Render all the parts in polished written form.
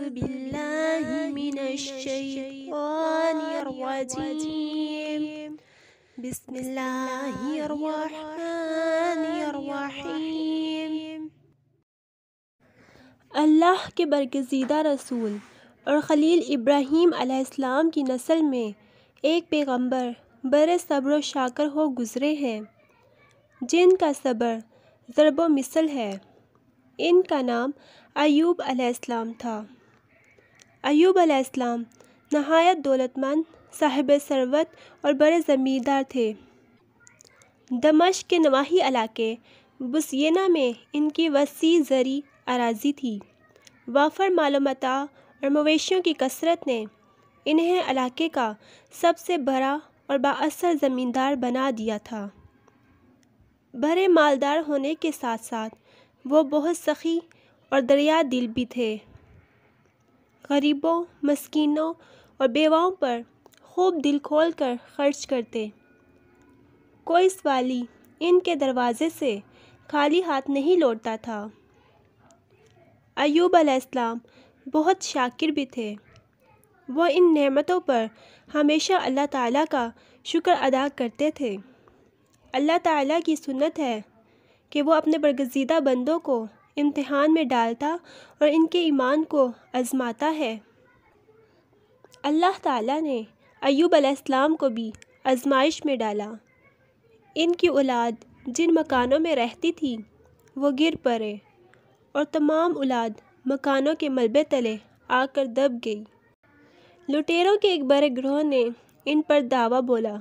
باللہ من الشیطان الرجیم بسم اللہ الرحمن الرحیم۔ اللہ کے برگزیدہ رسول اور خلیل ابراہیم علیہ السلام کی نسل میں ایک پیغمبر بر صبر و شاکر ہو گزرے ہیں، جن کا صبر ضرب و مثل ہے۔ ان کا نام ایوب علیہ السلام تھا۔ ایوب علیہ السلام نہایت دولت مند، صاحب ثروت اور بڑے زمیندار تھے۔ دمشق کے نواحی علاقے بسینا میں ان کی وسیع زرعی اراضی تھی۔ وافر مال و متاع اور مویشیوں کی کثرت نے انہیں علاقے کا سب سے بڑا اور بااثر زمیندار بنا دیا تھا۔ بڑے مالدار ہونے کے ساتھ ساتھ وہ بہت سخی اور دریا دل بھی تھے۔ غریبوں، مسکینوں اور بیواؤں پر خوب دل کھول کر خرچ کرتے۔ کوئی سوالی ان کے دروازے سے خالی ہاتھ نہیں لوٹتا تھا۔ ایوب علیہ السلام بہت شاکر بھی تھے۔ وہ ان نعمتوں پر ہمیشہ اللہ تعالیٰ کا شکر ادا کرتے تھے۔ اللہ تعالیٰ کی سنت ہے کہ وہ اپنے برگزیدہ بندوں کو امتحان میں ڈالتا اور ان کے ایمان کو آزماتا ہے۔ اللہ تعالیٰ نے ایوب علیہ السلام کو بھی آزمائش میں ڈالا۔ ان کی اولاد جن مکانوں میں رہتی تھی وہ گر پڑے اور تمام اولاد مکانوں کے ملبے تلے آ کر دب گئی۔ لٹیروں کے ایک بڑے گروہ نے ان پر دعویٰ بولا۔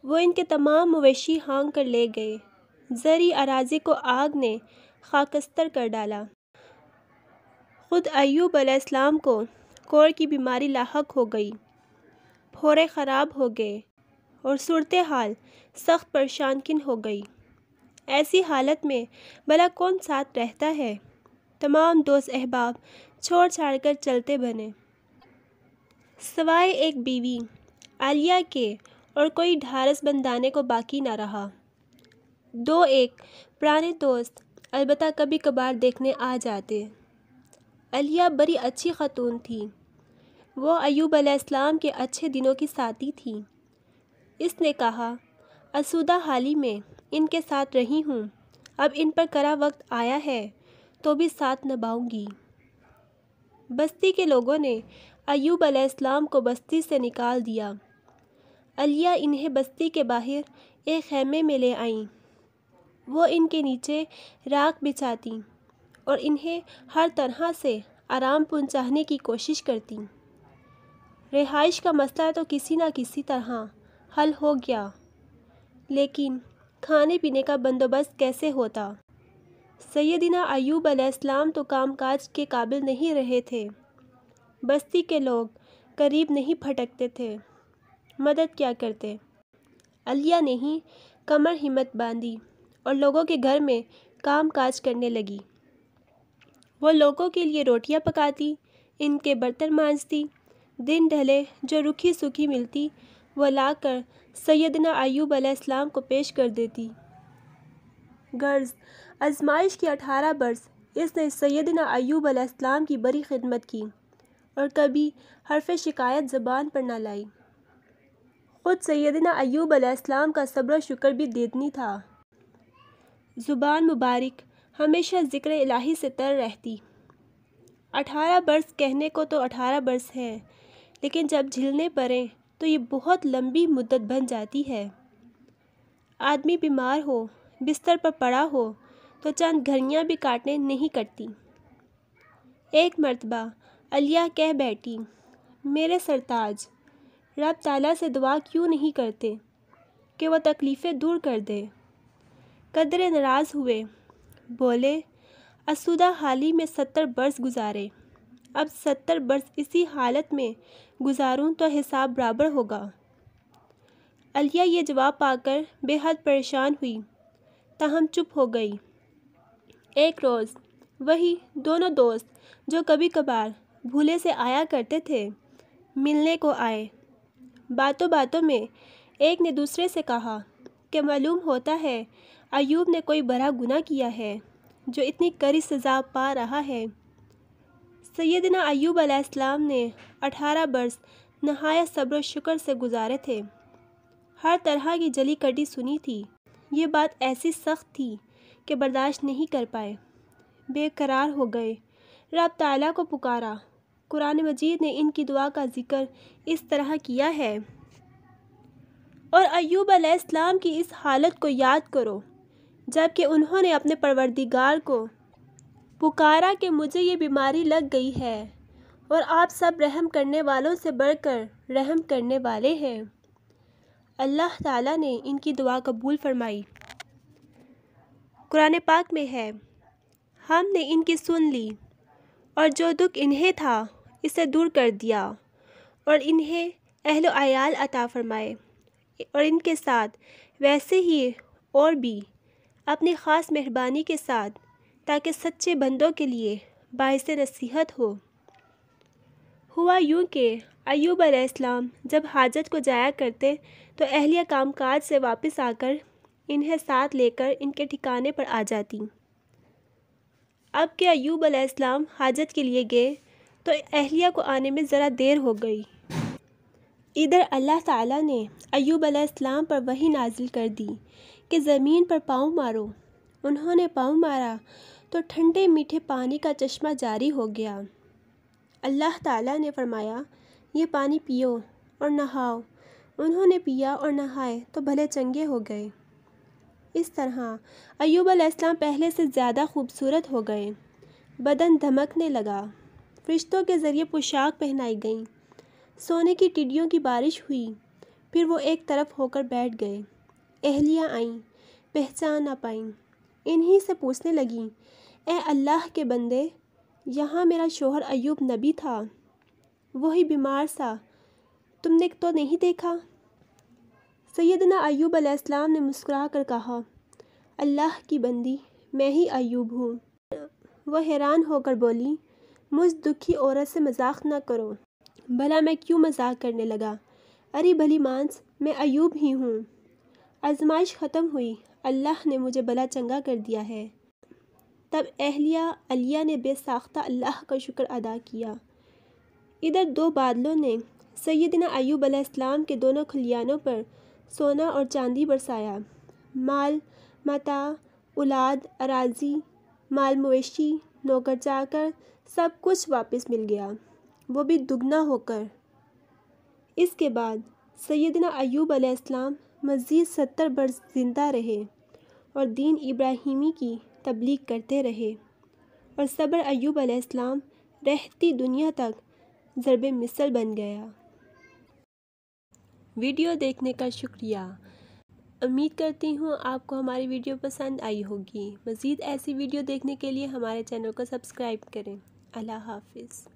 وہ ان کے تمام مویشی ہانک کر لے گئے۔ زرعی اراضی کو آگ نے خاکستر کر ڈالا۔ خود ایوب علیہ السلام کو کوڑ کی بیماری لاحق ہو گئی، پھوڑے خراب ہو گئے اور صورتحال سخت پریشان کن ہو گئی۔ ایسی حالت میں بھلا کون ساتھ رہتا ہے؟ تمام دوست احباب چھوڑ چھاڑ کر چلتے بنے، سوائے ایک بیوی عالیہ کے، اور کوئی ڈھارس بندانے کو باقی نہ رہا۔ دو ایک پرانے دوست البتہ کبھی کبھار دیکھنے آ جاتے۔ عالیہ بڑی اچھی خاتون تھی۔ وہ ایوب علیہ السلام کے اچھے دنوں کی ساتھی تھی۔ اس نے کہا، آسودہ حالی میں ان کے ساتھ رہی ہوں، اب ان پر کرا وقت آیا ہے تو بھی ساتھ نبھاؤں گی۔ بستی کے لوگوں نے ایوب علیہ السلام کو بستی سے نکال دیا۔ عالیہ انہیں بستی کے باہر ایک خیمے میں لے آئیں۔ وہ ان کے نیچے راکھ بچھاتیں اور انہیں ہر طرح سے آرام پہنچانے کی کوشش کرتیں۔ رہائش کا مسئلہ تو کسی نہ کسی طرح حل ہو گیا، لیکن کھانے پینے کا بندوبست کیسے ہوتا؟ سیدنا ایوب علیہ السلام تو کام کاج کے قابل نہیں رہے تھے۔ بستی کے لوگ قریب نہیں پھٹکتے تھے، مدد کیا کرتے؟ عالیہ نے ہی کمر ہمت باندھی اور لوگوں کے گھر میں کام کاج کرنے لگی۔ وہ لوگوں کے لیے روٹیاں پکاتی، ان کے برتن مانجتی، دن ڈھلے جو روکھی سوکھی ملتی وہ لا کر سیدنا ایوب علیہ السلام کو پیش کر دیتی۔ غرض آزمائش کے 18 برس اس نے سیدنا ایوب علیہ السلام کی بڑی خدمت کی اور کبھی حرف شکایت زبان پر نہ لائی۔ خود سیدنا ایوب علیہ السلام کا صبر و شکر بھی دیدنی تھا۔ زبان مبارک ہمیشہ ذکر الہی سے تر رہتی۔ 18 برس کہنے کو تو 18 برس ہیں، لیکن جب جھلنے پڑیں تو یہ بہت لمبی مدت بن جاتی ہے۔ آدمی بیمار ہو، بستر پر پڑا ہو تو چند گھڑیاں بھی کاٹنے نہیں کٹتی۔ ایک مرتبہ عالیہ کہہ بیٹھی، میرے سرتاج، رب تعالیٰ سے دعا کیوں نہیں کرتے کہ وہ تکلیفیں دور کر دے؟ قدرے ناراض ہوئے، بولے، آسودہ حالی میں 70 برس گزارے، اب 70 برس اسی حالت میں گزاروں تو حساب برابر ہوگا۔ عالیہ یہ جواب پا کر بے حد پریشان ہوئی، تاہم چپ ہو گئی۔ ایک روز وہی دونوں دوست جو کبھی کبھار بھولے سے آیا کرتے تھے ملنے کو آئے۔ باتوں باتوں میں ایک نے دوسرے سے کہا کہ معلوم ہوتا ہے ایوب نے کوئی بڑا گناہ کیا ہے جو اتنی کڑی سزا پا رہا ہے۔ سیدنا ایوب علیہ السلام نے 18 برس نہایت صبر و شکر سے گزارے تھے، ہر طرح کی جلی کٹی سنی تھی۔ یہ بات ایسی سخت تھی کہ برداشت نہیں کر پائے، بے قرار ہو گئے، رب تعالیٰ کو پکارا۔ قرآن مجید نے ان کی دعا کا ذکر اس طرح کیا ہے، اور ایوب علیہ السلام کی اس حالت کو یاد کرو جب کہ انہوں نے اپنے پروردگار کو پکارا کہ مجھے یہ بیماری لگ گئی ہے اور آپ سب رحم کرنے والوں سے بڑھ کر رحم کرنے والے ہیں۔ اللہ تعالیٰ نے ان کی دعا قبول فرمائی۔ قرآن پاک میں ہے، ہم نے ان کی سن لی اور جو دکھ انہیں تھا اسے دور کر دیا اور انہیں اہل و عیال عطا فرمائے، اور ان کے ساتھ ویسے ہی اور بھی اپنی خاص مہربانی کے ساتھ، تاکہ سچے بندوں کے لیے باعث نصیحت ہو۔ ہوا یوں کہ ایوب علیہ السلام جب حاجت کو جایا کرتے تو اہلیہ کام کاج سے واپس آ کر انہیں ساتھ لے کر ان کے ٹھکانے پر آ جاتی۔ اب کہ ایوب علیہ السلام حاجت کے لیے گئے تو اہلیہ کو آنے میں ذرا دیر ہو گئی۔ ادھر اللہ تعالیٰ نے ایوب علیہ السلام پر وحی نازل کر دی کہ زمین پر پاؤں مارو۔ انہوں نے پاؤں مارا تو ٹھنڈے میٹھے پانی کا چشمہ جاری ہو گیا۔ اللہ تعالیٰ نے فرمایا، یہ پانی پیو اور نہاؤ۔ انہوں نے پیا اور نہائے تو بھلے چنگے ہو گئے۔ اس طرح ایوب علیہ السلام پہلے سے زیادہ خوبصورت ہو گئے، بدن دھمکنے لگا، فرشتوں کے ذریعے پوشاک پہنائی گئیں، سونے کی ٹڈیوں کی بارش ہوئی، پھر وہ ایک طرف ہو کر بیٹھ گئے۔ اہلیہ آئیں، پہچان نہ پائیں، انہی سے پوچھنے لگیں، اے اللہ کے بندے، یہاں میرا شوہر ایوب نبی تھا، وہی بیمار سا، تم نے تو نہیں دیکھا؟ سیدنا ایوب علیہ السلام نے مسکرا کر کہا، اللہ کی بندی، میں ہی ایوب ہوں۔ وہ حیران ہو کر بولی، مجھ دکھی عورت سے مذاق نہ کرو۔ بھلا میں کیوں مذاق کرنے لگا؟ ارے بھلی مانس، میں ایوب ہی ہوں۔ آزمائش ختم ہوئی، اللہ نے مجھے بلا چنگا کر دیا ہے۔ تب اہلیہ علیہ نے بے ساختہ اللہ کا شکر ادا کیا۔ ادھر دو بادلوں نے سیدنا ایوب علیہ السلام کے دونوں کھلیانوں پر سونا اور چاندی برسایا، مال متاع، اولاد، اراضی، مال مویشی، نوکر چاکر، سب کچھ واپس مل گیا، وہ بھی دگنا ہو کر۔ اس کے بعد سیدنا ایوب علیہ السلام مزید 70 برس زندہ رہے اور دین ابراہیمی کی تبلیغ کرتے رہے، اور صبر ایوب علیہ السلام رہتی دنیا تک ضرب مثل بن گیا۔ ویڈیو دیکھنے کا شکریہ۔ امید کرتی ہوں آپ کو ہماری ویڈیو پسند آئی ہوگی۔ مزید ایسی ویڈیو دیکھنے کے لیے ہمارے چینل کو سبسکرائب کریں۔ اللہ حافظ۔